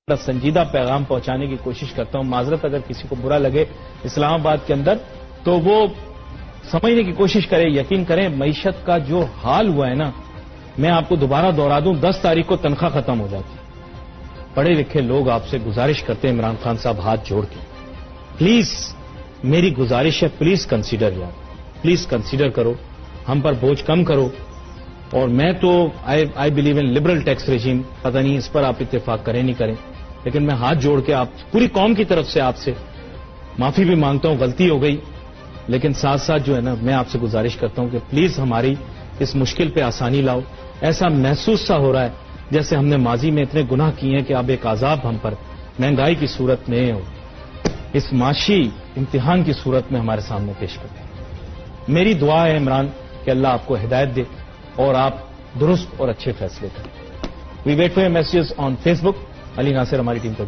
سنجیدہ پیغام پہنچانے کی کوشش کرتا ہوں. معذرت اگر کسی کو برا لگے اسلام آباد کے اندر تو وہ سمجھنے کی کوشش کرے. یقین کریں معیشت کا جو حال ہوا ہے نا، میں آپ کو دوبارہ دوہرا دوں، 10 تاریخ کو تنخواہ ختم ہو جاتی. پڑھے لکھے لوگ آپ سے گزارش کرتے ہیں عمران خان صاحب ہاتھ جوڑ کے، پلیز میری گزارش ہے، پلیز کنسیڈر یار، پلیز کنسیڈر کرو، ہم پر بوجھ کم کرو. اور میں تو I believe in liberal tax regime, پتہ نہیں اس پر آپ اتفاق کریں نہیں کریں، لیکن میں ہاتھ جوڑ کے آپ پوری قوم کی طرف سے آپ سے معافی بھی مانگتا ہوں، غلطی ہو گئی. لیکن ساتھ ساتھ جو ہے نا، میں آپ سے گزارش کرتا ہوں کہ پلیز ہماری اس مشکل پہ آسانی لاؤ. ایسا محسوس سا ہو رہا ہے جیسے ہم نے ماضی میں اتنے گناہ کیے ہیں کہ اب ایک عذاب ہم پر مہنگائی کی صورت میں اس معاشی امتحان کی صورت میں ہمارے سامنے پیش کرتے ہیں. میری دعا ہے عمران کہ اللہ آپ کو ہدایت دے اور آپ درست اور اچھے فیصلے کریں. We wait for your messages on Facebook. Ali Nasir ہماری ٹیم کو